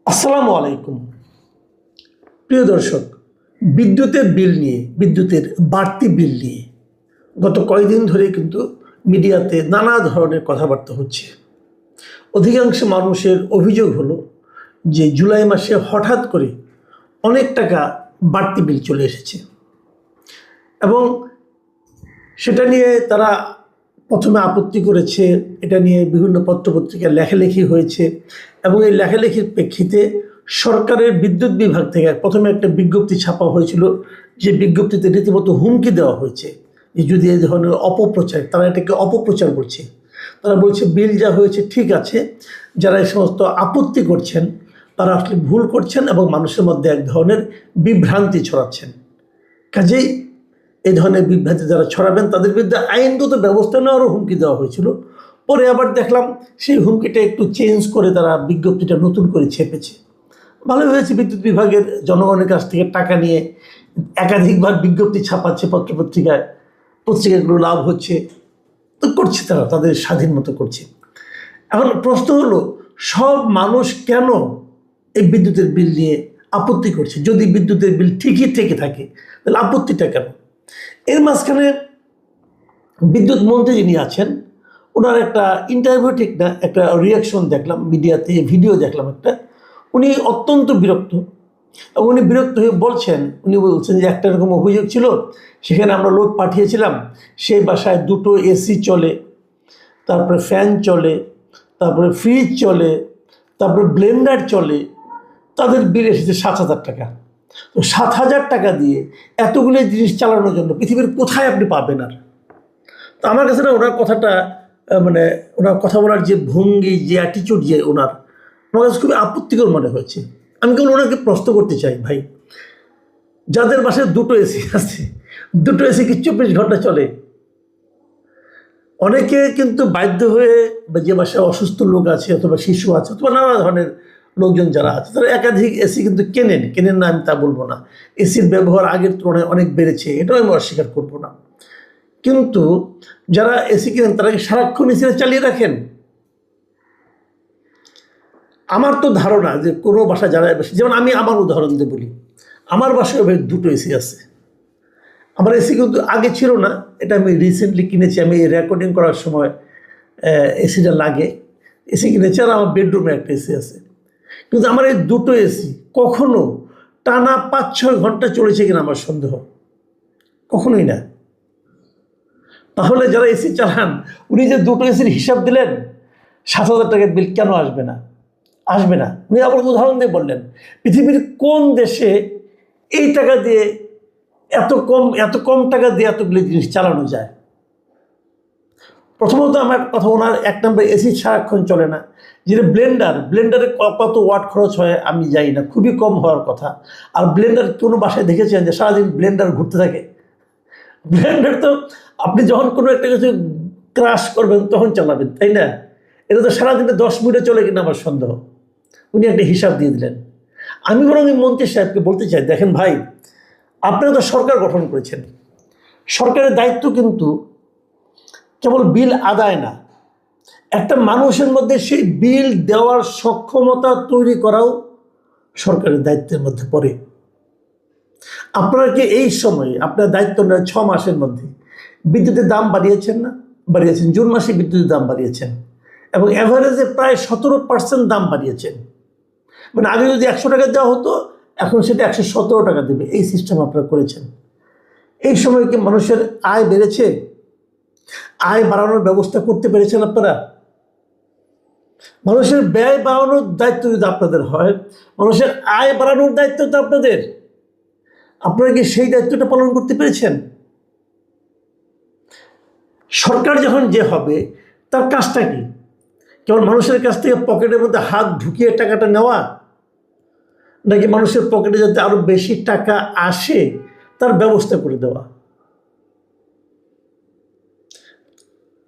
আসসালামু আলাইকুম প্রিয় দর্শক, বিদ্যুতের বিল নিয়ে, বিদ্যুতের বাড়তি বিল নিয়ে গত কয়েকদিন ধরে কিন্তু মিডিয়াতে নানা ধরনের কথাবার্তা হচ্ছে। অধিকাংশ মানুষের অভিযোগ হলো যে জুলাই মাসে হঠাৎ করে অনেক টাকা বাড়তি বিল চলে এসেছে এবং সেটা নিয়ে তারা প্রথমে আপত্তি করেছে। এটা নিয়ে বিভিন্ন পত্রপত্রিকায় লেখালেখি হয়েছে এবং এই লেখালেখির প্রেক্ষিতে সরকারের বিদ্যুৎ বিভাগ থেকে প্রথমে একটা বিজ্ঞপ্তি ছাপা হয়েছিল, যে বিজ্ঞপ্তিতে রীতিমতো হুমকি দেওয়া হয়েছে যে যদি এই ধরনের অপপ্রচার, তারা এটাকে অপপ্রচার করছে। তারা বলছে বিল যা হয়েছে ঠিক আছে, যারা এই সমস্ত আপত্তি করছেন তারা আসলে ভুল করছেন এবং মানুষের মধ্যে এক ধরনের বিভ্রান্তি ছড়াচ্ছেন। কাজেই এই ধরনের বিভ্রান্তি যারা ছড়াবেন তাদের বিরুদ্ধে আইনগত ব্যবস্থা নেওয়ারও হুমকি দেওয়া হয়েছিল। পরে আবার দেখলাম সেই হুমকিটা একটু চেঞ্জ করে তারা বিজ্ঞপ্তিটা নতুন করে ছেপেছে। ভালোই হয়েছে, বিদ্যুৎ বিভাগের জনগণের কাছ থেকে টাকা নিয়ে একাধিকবার বিজ্ঞপ্তি ছাপাচ্ছে পত্রপত্রিকায়, পত্রিকাগুলো লাভ হচ্ছে, তো করছে, তারা তাদের স্বাধীন মতো করছে। এখন প্রশ্ন হলো, সব মানুষ কেন এই বিদ্যুতের বিল নিয়ে আপত্তি করছে? যদি বিদ্যুতের বিল ঠিকই থেকে থাকে তাহলে আপত্তিটা কেন? এর মাঝখানে বিদ্যুৎ মন্ত্রী যিনি আছেন, ওনার একটা ইন্টারভিউ, ঠিক না, একটা রিয়াকশন দেখলাম মিডিয়াতে, ভিডিও দেখলাম একটা। উনি অত্যন্ত বিরক্ত এবং উনি বিরক্ত হয়ে উনি বলছেন যে একটা এরকম অভিযোগ ছিল, সেখানে আমরা লোক পাঠিয়েছিলাম, সেই বাসায় দুটো এসি চলে, তারপরে ফ্যান চলে, তারপরে ফ্রিজ চলে, তারপরে ব্লেন্ডার চলে, তাদের বিল এসেছে 7,000 টাকা। তো 7,000 টাকা দিয়ে এতগুলো জিনিস চালানোর জন্য পৃথিবীর কোথায় আপনি পাবেন? আর তো আমার কাছে না ওনার কথাটা, মানে ওনার কথা বলার যে ভঙ্গি, যে অ্যাটিচিউড, যে ওনার, আমার কাছে খুবই আপত্তিকর মনে হয়েছে। আমি কেবল ওনাকে প্রশ্ন করতে চাই, ভাই, যাদের বাসায় দুটো এসি আছে, দুটো এসি কি 24 ঘন্টা চলে? অনেকে কিন্তু বাধ্য হয়ে, বা যে বাসায় অসুস্থ লোক আছে অথবা শিশু আছে অথবা নানা ধরনের লোকজন যারা আছে, তারা একাধিক এসি কিন্তু কেনেন না, আমি তা বলবো না। এসির ব্যবহার আগের তুলনায় অনেক বেড়েছে, এটাও আমি অস্বীকার করবো না। কিন্তু যারা এসি কেনেন তারা কি সারাক্ষণ এসিটা চালিয়ে রাখেন? আমার তো ধারণা যে কোনো বাসা যারা বেশি, যেমন আমি আমার উদাহরণ দিয়ে বলি, আমার বাসায় ভাই দুটো এসি আছে। আমার এসি কিন্তু আগে ছিল না, এটা আমি রিসেন্টলি কিনেছি। আমি রেকর্ডিং করার সময় এসিটা লাগে, এসি কিনেছি, আর আমার বেডরুমে একটা এসি আছে। কিন্তু আমার এই দুটো এসি কখনো টানা 5-6 ঘন্টা চলেছে কিনা আমার সন্দেহ, কখনোই না। তাহলে যারা এসি চালান, উনি যে দুটো এসির হিসাব দিলেন, 7,000 টাকার বিল কেন আসবে না? আসবে না। উনি আবার উদাহরণ দিয়ে বললেন, পৃথিবীর কোন দেশে এই টাকা দিয়ে, এত কম টাকা দিয়ে এতগুলি জিনিস চালানো যায়? প্রথমত আমার কথা, ওনার 1 নম্বর এসি সারাক্ষণ চলে না। যেটা ব্লেন্ডারে কত ওয়াট খরচ হয় আমি জানি না, খুবই কম হওয়ার কথা। আর ব্লেন্ডার কোনো বাসায় দেখেছেন যে সারাদিন ব্লেন্ডার ঘুরতে থাকে? ব্লেন্ডার তো আপনি যখন কোনো একটা কিছু ক্রাশ করবেন তখন চালাবেন, তাই না? এটা তো সারাদিনে 10 মিনিটে চলে কিনা আমার সন্দেহ। উনি একটা হিসাব দিয়ে দিলেন। আমি বরং এই মন্ত্রী সাহেবকে বলতে চাই, দেখেন ভাই, আপনারা তো সরকার গঠন করেছেন, সরকারের দায়িত্ব কিন্তু কেবল বিল আদায় না, একটা মানুষের মধ্যে সেই বিল দেওয়ার সক্ষমতা তৈরি করাও সরকারের দায়িত্বের মধ্যে পড়ে। আপনারা কি এই সময়ে আপনার দায়িত্ব নেন 6 মাসের মধ্যে বিদ্যুতের দাম বাড়িয়েছেন না? বাড়িয়েছেন। জুন মাসে বিদ্যুতের দাম বাড়িয়েছেন এবং অ্যাভারেজে প্রায় 17% দাম বাড়িয়েছেন। মানে আগে যদি 100 টাকা দেওয়া হতো, এখন সেটা 117 টাকা দেবে, এই সিস্টেম আপনারা করেছেন। এই সময় কি মানুষের আয় বেড়েছে? আয় বাড়ানোর ব্যবস্থা করতে পেরেছেন আপনারা? মানুষের ব্যয় বাড়ানোর দায়িত্ব যদি আপনাদের হয়, মানুষের আয় বাড়ানোর দায়িত্ব তো আপনাদের, আপনারা কি সেই দায়িত্বটা পালন করতে পেরেছেন? সরকার যখন যে হবে, তার কাজটা কি? কেবল মানুষের কাছ থেকে পকেটের মধ্যে হাত ঢুকিয়ে টাকাটা নেওয়া, নাকি মানুষের পকেটে যাতে আরো বেশি টাকা আসে তার ব্যবস্থা করে দেওয়া?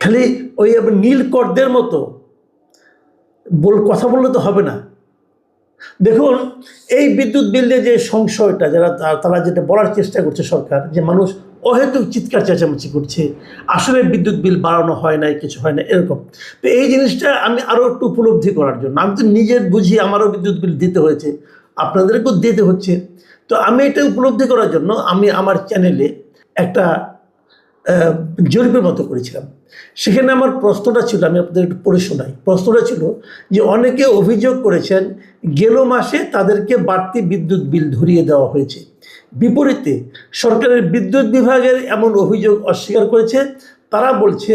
খালি ওই নীলকরদের মতো কথা বললে তো হবে না। দেখুন, এই বিদ্যুৎ বিল নিয়ে যে সংশয়টা, তারা যেটা বলার চেষ্টা করছে সরকার, যে মানুষ অহেতুক চিৎকার চেঁচামেচি করছে, আসলে বিদ্যুৎ বিল বাড়ানো হয় নাই, কিছু হয় না এরকম। তো এই জিনিসটা আমি আরও একটু উপলব্ধি করার জন্য, আমি তো নিজের বুঝি আমারও বিদ্যুৎ বিল দিতে হয়েছে, আপনাদেরকেও দিতে হচ্ছে, তো আমি এটা উপলব্ধি করার জন্য আমি আমার চ্যানেলে একটা জরিপের মতো করেছিলাম। সেখানে আমার প্রশ্নটা ছিল, আমি আপনাদের একটু পড়ে শোনাই। প্রশ্নটা ছিল যে অনেকে অভিযোগ করেছেন গেল মাসে তাদেরকে বাড়তি বিদ্যুৎ বিল ধরিয়ে দেওয়া হয়েছে, বিপরীতে সরকারের বিদ্যুৎ বিভাগের এমন অভিযোগ অস্বীকার করেছে। তারা বলছে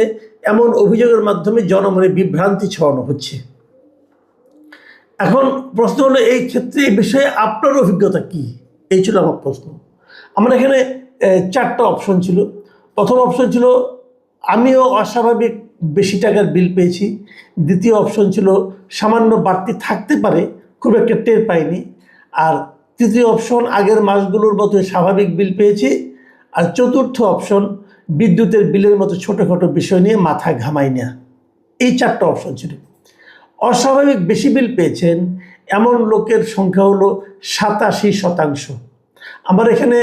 এমন অভিযোগের মাধ্যমে জনমনে বিভ্রান্তি ছড়ানো হচ্ছে। এখন প্রশ্ন হলো, এই ক্ষেত্রে এই বিষয়ে আপনার অভিজ্ঞতা কি? এই ছিল আমার প্রশ্ন। আমার এখানে 4টা অপশন ছিল। প্রথম অপশন ছিল আমিও অস্বাভাবিক বেশি টাকার বিল পেয়েছি। দ্বিতীয় অপশন ছিল সামান্য বাড়তি থাকতে পারে, খুব একটা টের পাইনি। আর তৃতীয় অপশন আগের মাসগুলোর মতো স্বাভাবিক বিল পেয়েছি। আর চতুর্থ অপশন বিদ্যুতের বিলের মতো ছোটোখাটো বিষয় নিয়ে মাথা ঘামাই না। এই 4টা অপশন ছিল। অস্বাভাবিক বেশি বিল পেয়েছেন এমন লোকের সংখ্যা হলো 87%। আমার এখানে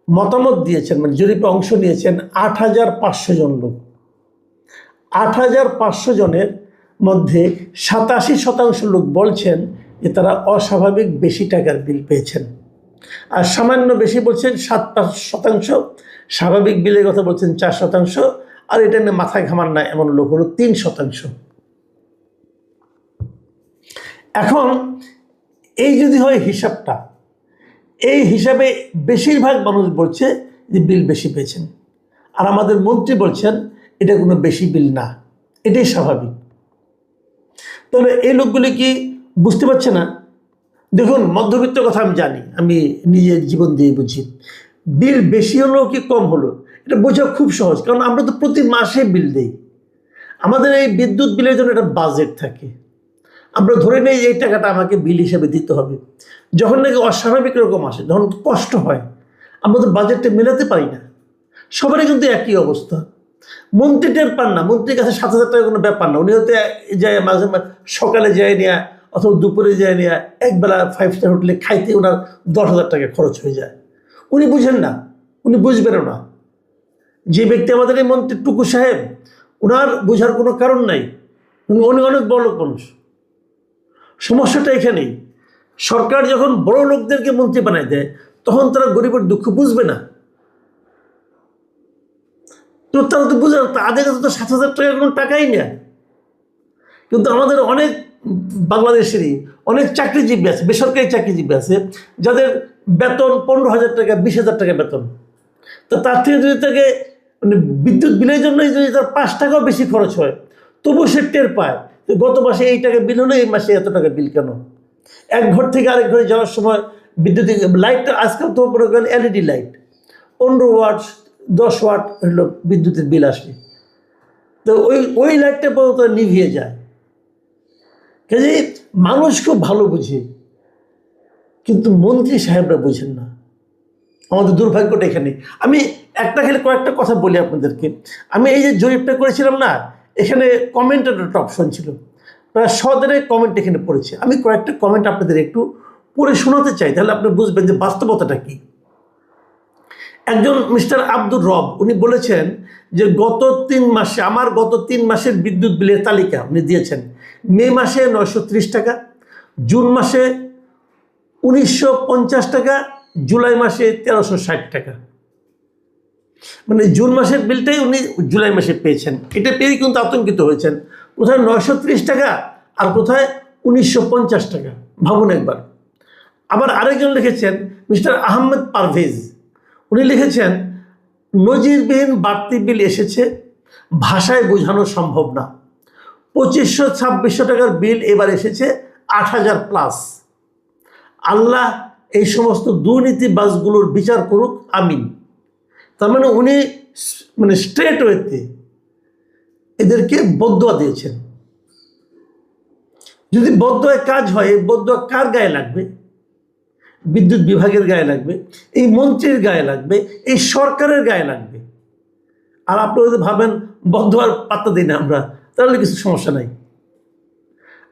মতামত দিয়েছেন, মানে জরিপে অংশ নিয়েছেন 8500 জন লোক। 8500 জনের মধ্যে 87% লোক বলছেন যে তারা অস্বাভাবিক বেশি টাকার বিল পেয়েছেন, আর সামান্য বেশি বলছেন 7%, স্বাভাবিক বিলের কথা বলছেন 4%, আর এটা নিয়ে মাথা ঘামান না এমন লোক হলো 3%। এখন এই যদি হয় হিসাবটা, এই হিসাবে বেশিরভাগ মানুষ বলছে যে বিল বেশি পেয়েছেন, আর আমাদের মন্ত্রী বলছেন এটা কোনো বেশি বিল না, এটাই স্বাভাবিক। তাহলে এই লোকগুলি কি বুঝতে পারছে না? দেখুন, মধ্যবিত্ত কথা আমি জানি, আমি নিজের জীবন দিয়ে বুঝি। বিল বেশি হলো কি কম হলো এটা বোঝা খুব সহজ, কারণ আমরা তো প্রতি মাসে বিল দিই। আমাদের এই বিদ্যুৎ বিলের জন্য একটা বাজেট থাকে। আমরা ধরে নেই এই টাকাটা আমাকে বিল হিসেবে দিতে হবে। যখন নাকি অস্বাভাবিক রকম আসে, যখন কষ্ট হয়, আমরা তো বাজেটটা মেলাতে পারি না। সবারই কিন্তু একই অবস্থা। মন্ত্রী টের পান না, মন্ত্রীর কাছে 7000 টাকা কোনো ব্যাপার না। উনি হয়তো যায় মাঝে মাঝে, সকালে যায় নেয়া অথবা দুপুরে যায় নেয়া, একবেলা 5 স্টার হোটেলে খাইতে ওনার 10,000 টাকা খরচ হয়ে যায়। উনি বুঝেন না, উনি বুঝবেনও না। যে ব্যক্তি আমাদের এই মন্ত্রী টুকু সাহেব, ওনার বোঝার কোনো কারণ নাই। উনি অনেক বড় লোক মানুষ। সমস্যাটা এখানেই, সরকার যখন বড় লোকদেরকে মন্ত্রী বানায় দেয় তখন তারা গরিবের দুঃখ বুঝবে না। তো তারা তো বুঝে, তাদের কাছে তো 7,000 টাকা কোনো টাকাই নেই। কিন্তু আমাদের অনেক বাংলাদেশেরই অনেক চাকরিজীবী আছে, বেসরকারি চাকরিজীবী আছে, যাদের বেতন 15,000 টাকা, 20,000 টাকা বেতন। তো তার থেকে যদি তাকে মানে বিদ্যুৎ বিলের জন্য যদি তার 5 টাকাও বেশি খরচ হয়, তবুও সে টের পায় যে গত মাসে এই টাকা বিল হলো, এই মাসে এত টাকা বিল কেন। এক ঘর থেকে আরেক ঘরে যাওয়ার সময় বিদ্যুৎ লাইটটা, আজকাল তো মনে করেন এলইডি লাইট, 15 ওয়াট 10 ওয়াট হলো বিদ্যুতের বিল আসে। তো ওই লাইটটা পর্যন্ত নিভিয়ে যায়। কাজে মানুষ খুব ভালো বুঝে, কিন্তু মন্ত্রী সাহেবরা বুঝেন না। আমাদের দুর্ভাগ্যটা এখানে। আমি কয়েকটা কথা বলি আপনাদেরকে। আমি এই যে জরিপটা করেছিলাম না, এখানে কমেন্টের একটা অপশন ছিল, প্রায় 100 কমেন্ট এখানে পড়েছে। আমি কয়েকটা কমেন্ট আপনাদের একটু পড়ে শোনাতে চাই, তাহলে আপনি বুঝবেন যে বাস্তবতাটা কি। একজন মিস্টার আব্দুর রব, উনি বলেছেন যে গত 3 মাসে, আমার গত 3 মাসের বিদ্যুৎ বিলের তালিকা উনি দিয়েছেন। মে মাসে 930 টাকা, জুন মাসে 1950 টাকা, জুলাই মাসে 1360 টাকা। মানে জুন মাসের বিলটাই উনি জুলাই মাসে পেয়েছেন। এটা পেয়ে কিন্তু আতঙ্কিত হয়েছেন, কোথায় 930 টাকা আর কোথায় 1950 টাকা, ভাবুন একবার। আবার আরেকজন লিখেছেন মিস্টার আহমেদ পারভেজ, উনি লিখেছেন নজিরবিহীন বাড়তি বিল এসেছে, ভাষায় বোঝানো সম্ভব না। 2500-2600 টাকার বিল এবার এসেছে 8,000 প্লাস। আল্লাহ এই সমস্ত দুর্নীতিবাজগুলোর বিচার করুক, আমিন। তার মানে উনি মানে স্ট্রেট ওয়েতে এদেরকে বদদোয়া দিয়েছেন। যদি বদদোয়ায় কাজ হয়, এই বদদোয়া কার গায়ে লাগবে? বিদ্যুৎ বিভাগের গায়ে লাগবে, এই মন্ত্রীর গায়ে লাগবে, এই সরকারের গায়ে লাগবে। আর আপনি যদি ভাবেন বদদোয়ার পাত্তা দিই না আমরা, তাহলে কিছু সমস্যা নাই।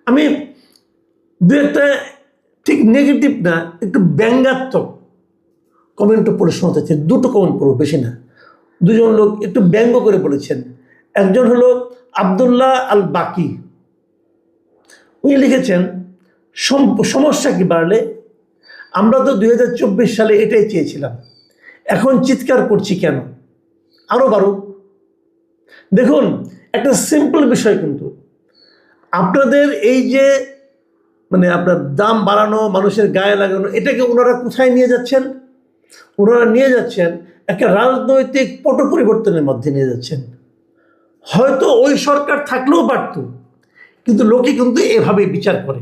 আমি দু একটা ঠিক নেগেটিভ না, একটু ব্যঙ্গাত্মক কমেন্টও পড়ে শোনাতে চাই। 2টো কমেন্ট পড়বো, বেশি না। দুজন লোক একটু ব্যঙ্গ করে বলেছেন। একজন হলো আব্দুল্লাহ আল বাকি, উনি লিখেছেন সমস্যা কি বাড়লে, আমরা তো 2024 সালে এটাই চেয়েছিলাম, এখন চিৎকার করছি কেন, আরো বাড়ুক। দেখুন, একটা সিম্পল বিষয়, কিন্তু আপনাদের এই যে আপনার দাম বাড়ানো, মানুষের গায়ে লাগানো, এটাকে ওনারা কোথায় নিয়ে যাচ্ছেন? ওনারা নিয়ে যাচ্ছেন একটা রাজনৈতিক পট পরিবর্তনের মধ্যে নিয়ে যাচ্ছেন। হয়তো ওই সরকার থাকলেও পারত, কিন্তু লোকে কিন্তু এভাবে বিচার করে।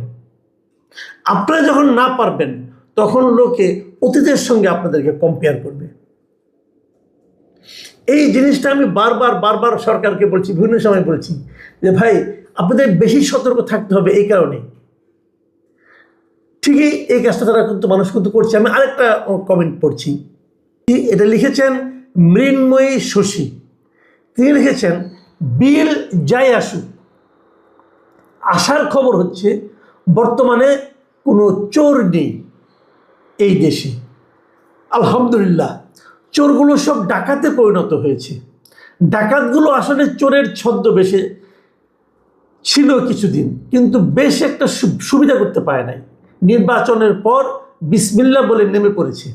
আপনারা যখন না পারবেন, তখন লোকে অতীতের সঙ্গে আপনাদেরকে কম্পেয়ার করবে। এই জিনিসটা আমি বারবার সরকারকে বলছি, বিভিন্ন সময় বলছি যে ভাই, আপনাদের বেশি সতর্ক থাকতে হবে। এই কারণে ঠিকই এই কাজটা তারা কিন্তু মানুষ কিন্তু করছে। আমি আরেকটা কমেন্ট পড়ছি, এটা লিখেছেন মৃন্ময়ী শশী। তিনি লিখেছেন, বিল যাই আসুক, আসার খবর হচ্ছে বর্তমানে কোনো চোর নেই এই দেশে। আলহামদুলিল্লাহ, চোরগুলো সব ডাকাতে পরিণত হয়েছে। ডাকাতগুলো আসলে চোরের ছদ্মবেশে ছিল কিছুদিন, কিন্তু বেশ একটা সুবিধা করতে পারে নাই। নির্বাচনের পর বিসমিল্লাহ বলে নেমে পড়েছে।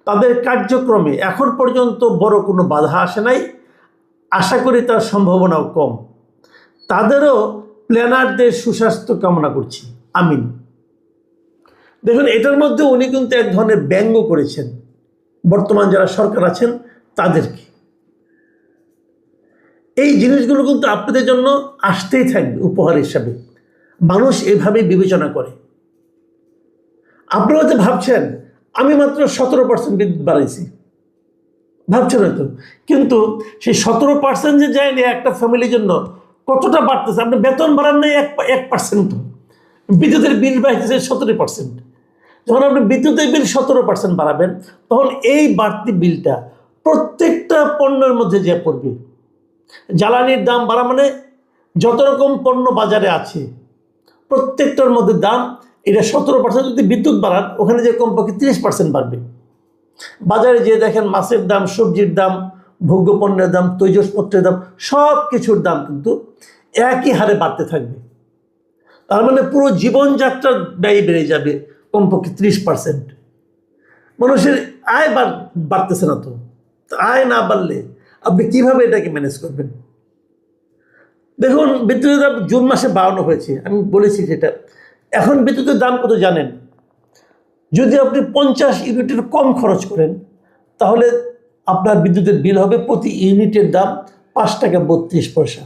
তাদের কার্যক্রমে এখন পর্যন্ত বড় কোনো বাধা আসে নাই, আশা করি তার সম্ভাবনাও কম। তাদেরও প্ল্যানারদের সুস্বাস্থ্য কামনা করছি, আমিন। দেখুন, এটার মধ্যে উনি কিন্তু এক ধরনের ব্যঙ্গ করেছেন বর্তমান যারা সরকার আছেন তাদেরকে। এই জিনিসগুলো কিন্তু আপনাদের জন্য আসতেই থাকবে উপহার হিসাবে। মানুষ এভাবে বিবেচনা করে। আপনারা হয়তো ভাবছেন আমি মাত্র 17% বিদ্যুৎ বাড়াইছি, ভাবছেন হয়তো, কিন্তু সেই 17% যে যায়নি একটা ফ্যামিলির জন্য কতটা বাড়তেছে। আপনি বেতন বাড়ান নাই 1%, বিদ্যুতের বিল বাড়তেছে 17%। যখন আপনি বিদ্যুতের বিল 17% বাড়াবেন, তখন এই বাড়তি বিলটা প্রত্যেকটা পণ্যের মধ্যে যে পড়বে। জ্বালানির দাম বাড়া মানে যত রকম পণ্য বাজারে আছে প্রত্যেকটার মধ্যে দাম, এটা 17%। যদি বিদ্যুৎ বাড়ান, ওখানে যে কমপক্ষে 30% বাড়বে। বাজারে যে দেখেন মাছের দাম, সবজির দাম, ভোগ্য পণ্যের দাম, তৈজসপত্রের দাম, সব কিছুর দাম কিন্তু একই হারে বাড়তে থাকবে। তার মানে পুরো জীবনযাত্রার ব্যয় বেড়ে যাবে কমপক্ষে 30%। মানুষের আয় বাড়তেছে না, তো আয় না বাড়লে আপনি কিভাবে এটাকে ম্যানেজ করবেন? দেখুন, বিদ্যুতের দাম জুন মাসে বাড়ানো হয়েছে, আমি বলেছি সেটা। এখন বিদ্যুতের দাম কত জানেন? যদি আপনি 50 ইউনিটের কম খরচ করেন, তাহলে আপনার বিদ্যুতের বিল হবে প্রতি ইউনিটের দাম 5 টাকা 32 পয়সা।